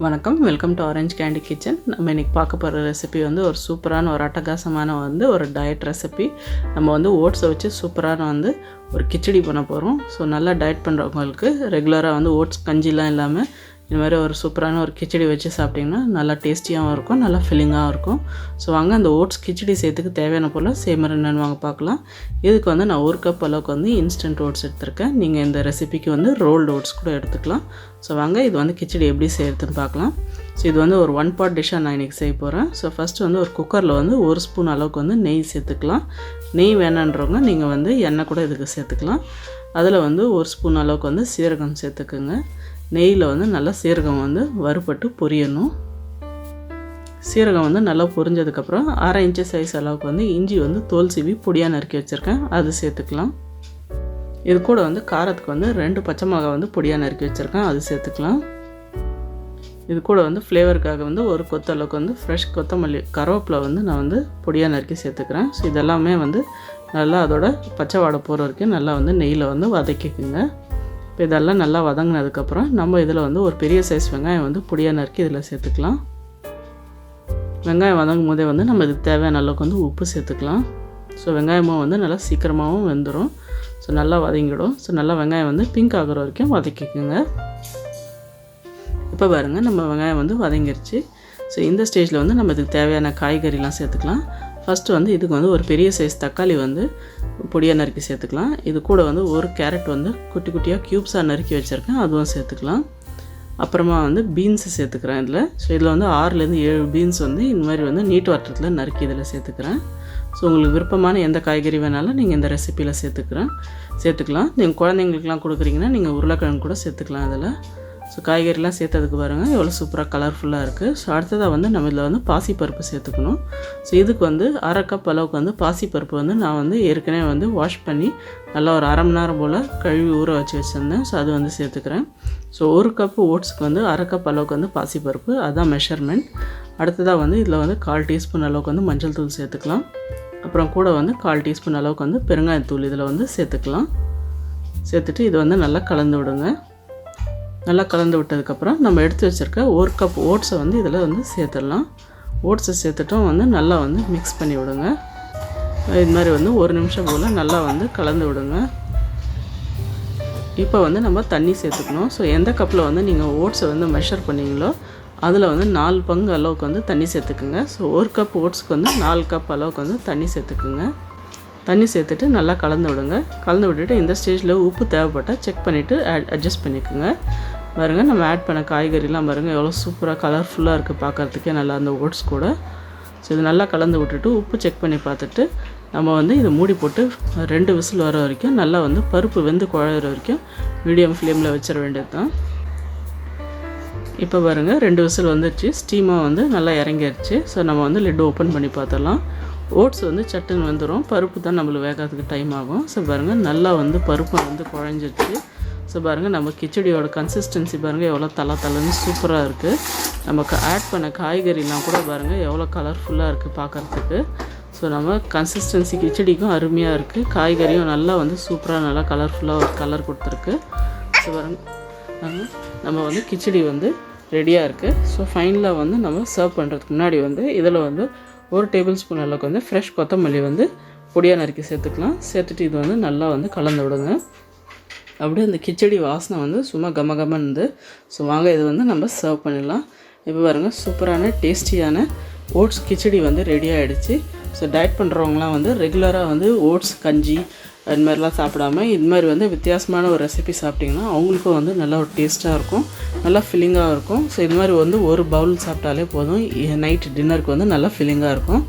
வணக்கம், welcome to orange candy kitchen. நம்ம இன்றைக்கி பார்க்க போகிற ரெசிபி வந்து ஒரு சூப்பரான ஒரு அட்டகாசமான ஒரு டயட் ரெசிபி. நம்ம வந்து ஓட்ஸை வச்சு சூப்பரான ஒரு கிச்சடி பண்ண போகிறோம். ஸோ நல்லா டயட் பண்ணுறவங்களுக்கு ரெகுலராக ஓட்ஸ் கஞ்சிலாம் இல்லாமல் இது மாதிரி ஒரு சூப்பரான ஒரு கிச்சடி வச்சு சாப்பிட்டிங்கன்னா நல்லா டேஸ்டியாகவும் இருக்கும், நல்லா ஃபில்லிங்காகவும் இருக்கும். ஸோ வாங்க அந்த ஓட்ஸ் கிச்சடி செய்யறதுக்கு தேவையான பொருள் சேமர் என்னென்னு வாங்க பார்க்கலாம். இதுக்கு நான் 1 கப் அளவுக்கு இன்ஸ்டன்ட் ஓட்ஸ் எடுத்திருக்கேன். நீங்கள் இந்த ரெசிபிக்கு ரோல்டு ஓட்ஸ் கூட எடுத்துக்கலாம். ஸோ வாங்க இது கிச்சடி எப்படி செய்கிறதுன்னு பார்க்கலாம். ஸோ இது ஒரு 1 பாட் டிஷ்ஷாக நான் இன்றைக்கி செய்ய போகிறேன். ஸோ ஃபஸ்ட்டு ஒரு குக்கரில் 1 ஸ்பூன் அளவுக்கு நெய் சேர்த்துக்கலாம். நெய் வேணான்றவங்க நீங்கள் எண்ணெய் கூட இதுக்கு சேர்த்துக்கலாம். அதில் 1 ஸ்பூன் அளவுக்கு சீரகம் சேர்த்துக்குங்க. நெய்யில் நல்லா சீரகம் வறுபட்டு பொரியணும். சீரகம் நல்லா பொரிஞ்சதுக்கப்புறம் 1/2 இன்ச்சு சைஸ் அளவுக்கு இஞ்சி தோல் சீவி பொடியாக நறுக்கி வச்சுருக்கேன், அது சேர்த்துக்கலாம். இது கூட காரத்துக்கு 2 பச்சை மிளகாய் பொடியாக நறுக்கி வச்சுருக்கேன், அது சேர்த்துக்கலாம். இது கூட ஃப்ளேவருக்காக ஒரு கொத்து அளவுக்கு ஃப்ரெஷ் கொத்தமல்லி கருவேப்பிலை நான் பொடியாக நறுக்கி சேர்த்துக்கிறேன். ஸோ இதெல்லாமே நல்லா அதோட பச்சை வாடை போகிற வரைக்கும் நல்லா நெய்யில் வதக்கிக்குங்க. இப்போ இதெல்லாம் நல்லா வதங்கினதுக்கப்புறம் நம்ம இதில் ஒரு பெரிய சைஸ் வெங்காயம் பொடியாக நறுக்கி இதில் சேர்த்துக்கலாம். வெங்காயம் வதங்கும் போதே நம்ம இதுக்கு தேவையான அளவுக்கு உப்பு சேர்த்துக்கலாம். ஸோ வெங்காயமும் நல்லா சீக்கிரமாகவும் வெந்துடும். ஸோ நல்லா வதங்கிடும். ஸோ நல்லா வெங்காயம் பிங்க் ஆகிற வரைக்கும் வதக்கிக்குங்க. இப்போ பாருங்கள், நம்ம வெங்காயம் வதங்கிருச்சு. ஸோ இந்த ஸ்டேஜில் நம்ம இதுக்கு தேவையான காய்கறிலாம் சேர்த்துக்கலாம். ஃபஸ்ட்டு இதுக்கு ஒரு பெரிய சைஸ் தக்காளி பொடியாக நறுக்கி சேர்த்துக்கலாம். இது கூட ஒரு கேரட் குட்டி குட்டியாக க்யூப்ஸாக நறுக்கி வச்சுருக்கேன், அதுவும் சேர்த்துக்கலாம். அப்புறமா பீன்ஸு சேர்த்துக்கிறேன் இதில். ஸோ இதில் 6லேருந்து 7 பீன்ஸ் இந்த மாதிரி நீட் வாட்டத்தில் நறுக்கி இதில் சேர்த்துக்கிறேன். ஸோ உங்களுக்கு விருப்பமான எந்த காய்கறி வேணாலும் நீங்கள் இந்த ரெசிப்பியில் சேர்த்துக்கலாம். நீங்கள் குழந்தைங்களுக்குலாம் கொடுக்குறீங்கன்னா நீங்கள் உருளைக்கிழங்கு கூட சேர்த்துக்கலாம் இதில். ஸோ காய்கறிலாம் சேர்த்ததுக்கு பாருங்கள் எவ்வளோ சூப்பராக கலர்ஃபுல்லாக இருக்குது. ஸோ அடுத்ததாக நம்ம இதில் பாசிப்பருப்பு சேர்த்துக்கணும். ஸோ இதுக்கு 1/2 கப் அளவுக்கு பாசிப்பருப்பு நான் ஏற்கனவே வாஷ் பண்ணி நல்லா ஒரு 1/2 மணி நேரம் போல் கழுவி ஊற வச்சு வச்சுருந்தேன். ஸோ அது சேர்த்துக்கிறேன். ஸோ 1 கப்பு ஓட்ஸுக்கு 1/2 கப் அளவுக்கு பாசிப்பருப்பு, அதுதான் மெஷர்மெண்ட். அடுத்ததாக இதில் 1/4 டீஸ்பூன் அளவுக்கு மஞ்சள் தூள் சேர்த்துக்கலாம். அப்புறம் கூட 1/4 டீஸ்பூன் அளவுக்கு பெருங்காயத்தூள் இதில் சேர்த்துக்கலாம். சேர்த்துட்டு இது நல்லா கலந்து விடுங்க. நல்லா கலந்து விட்டதுக்கப்புறம் நம்ம எடுத்து வச்சுருக்க 1 கப் ஓட்ஸை இதில் சேர்த்துடலாம். ஓட்ஸை சேர்த்துட்டும் நல்லா மிக்ஸ் பண்ணி விடுங்க. இது மாதிரி 1 நிமிஷம் போல் நல்லா கலந்து விடுங்க. இப்போ நம்ம தண்ணி சேர்த்துக்கணும். ஸோ எந்த கப்பில் நீங்கள் ஓட்ஸை மெஷர் பண்ணிங்களோ அதில் 4 பங்கு அளவுக்கு தண்ணி சேர்த்துக்குங்க. ஸோ 1 கப் ஓட்ஸுக்கு 4 கப் அளவுக்கு தண்ணி சேர்த்துக்குங்க. தண்ணி சேர்த்துட்டு நல்லா கலந்து விடுங்க. கலந்து விட்டுட்டு இந்த ஸ்டேஜில் உப்பு தேவைப்பட்டால் செக் பண்ணிவிட்டு அட்ஜஸ்ட் பண்ணிக்கோங்க. பாருங்கள், நம்ம ஆட் பண்ண காய்கறிலாம் பாருங்கள் எவ்வளோ சூப்பராக கலர்ஃபுல்லாக இருக்குது பார்க்குறதுக்கே நல்லா அந்த ஓட்ஸ் கூட. ஸோ இது நல்லா கலந்து விட்டுட்டு உப்பு செக் பண்ணி பார்த்துட்டு நம்ம இதை மூடி போட்டு 2 விசில் வர வரைக்கும் நல்லா பருப்பு வெந்து குழையிற வரைக்கும் மீடியம் ஃப்ளேமில் வச்சிட வேண்டியது தான். இப்போ பாருங்கள் 2 விசில் வந்துடுச்சு, ஸ்டீமாக நல்லா இறங்கிடுச்சு. ஸோ நம்ம லிட் ஓப்பன் பண்ணி பார்த்துடலாம். ஓட்ஸ் சட்டுன்னு வந்துடும், பருப்பு தான் நம்மளுக்கு வேகிறதுக்கு டைம் ஆகும். ஸோ பாருங்கள் நல்லா பருப்பு குழஞ்சிருச்சு. ஸோ பாருங்கள் நம்ம கிச்சடியோட கன்சிஸ்டன்சி பாருங்கள் எவ்வளோ தலன்னு சூப்பராக இருக்குது. நமக்கு ஆட் பண்ண காய்கறிலாம் கூட பாருங்கள் எவ்வளோ கலர்ஃபுல்லாக இருக்குது பார்க்குறதுக்கு. ஸோ நம்ம கன்சிஸ்டன்சி கிச்சடிக்கும் அருமையாக இருக்குது. காய்கறியும் நல்லா சூப்பராக நல்லா கலர்ஃபுல்லாக ஒரு கலர் கொடுத்துருக்கு. ஸோ பாருங்கள் நம்ம கிச்சடி ரெடியாக இருக்குது. ஸோ ஃபைனலாக நம்ம சர்வ் பண்ணுறதுக்கு முன்னாடி இதில் 1 டேபிள் ஸ்பூன் அளவுக்கு ஃப்ரெஷ் கொத்தமல்லி பொடியாக நறுக்கி சேர்த்துக்கலாம். சேர்த்துட்டு இது நல்லா கலந்து விடுங்க. அப்படியே அந்த கிச்சடி வாசனை சும்மா கமகமன்னு. ஸோ வாங்க இது நம்ம சர்வ் பண்ணிடலாம். இப்போ பாருங்கள் சூப்பரான டேஸ்டியான ஓட்ஸ் கிச்சடி ரெடி ஆகிடுச்சு. ஸோ டயட் பண்ணுறவங்களாம் ரெகுலராக ஓட்ஸ் கஞ்சி அது மாதிரிலாம் சாப்பிடாமல் இது மாதிரி வித்தியாசமான ஒரு ரெசிபி சாப்பிட்டிங்கன்னா அவங்களுக்கும் நல்லா ஒரு டேஸ்ட்டாக இருக்கும், நல்லா ஃபில்லிங்காக இருக்கும். ஸோ இது மாதிரி ஒரு பவுல் சாப்பிட்டாலே போதும், நைட் டின்னருக்கு நல்லா ஃபில்லிங்காக இருக்கும்.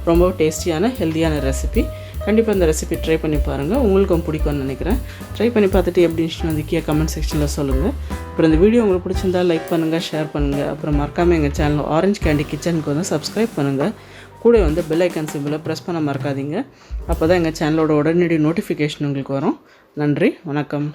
ரொம்ப டேஸ்டியான ஹெல்த்தியான ரெசிபி. கண்டிப்பாக இந்த ரெசிபி ட்ரை பண்ணி பாருங்கள், உங்களுக்கும் பிடிக்கும்னு நினைக்கிறேன். ட்ரை பண்ணி பார்த்துட்டு எப்படி இருந்துச்சுன்னு கீழே கமெண்ட் செக்ஷனில் சொல்லுங்கள். அப்புறம் இந்த வீடியோ உங்களுக்கு பிடிச்சிருந்தால் லைக் பண்ணுங்கள், ஷேர் பண்ணுங்கள். அப்புறம் மறக்காமல் எங்கள் சேனல் ஆரஞ்ச் கேண்டி கிச்சனுக்கு சப்ஸ்கிரைப் பண்ணுங்கள். கூட பெல் ஐக்கான் சிம்பிளை ப்ரெஸ் பண்ண மறக்காதீங்க. அப்போ தான் எங்கள் சேனலோட உடனடி நோட்டிஃபிகேஷன் உங்களுக்கு வரும். நன்றி, வணக்கம்.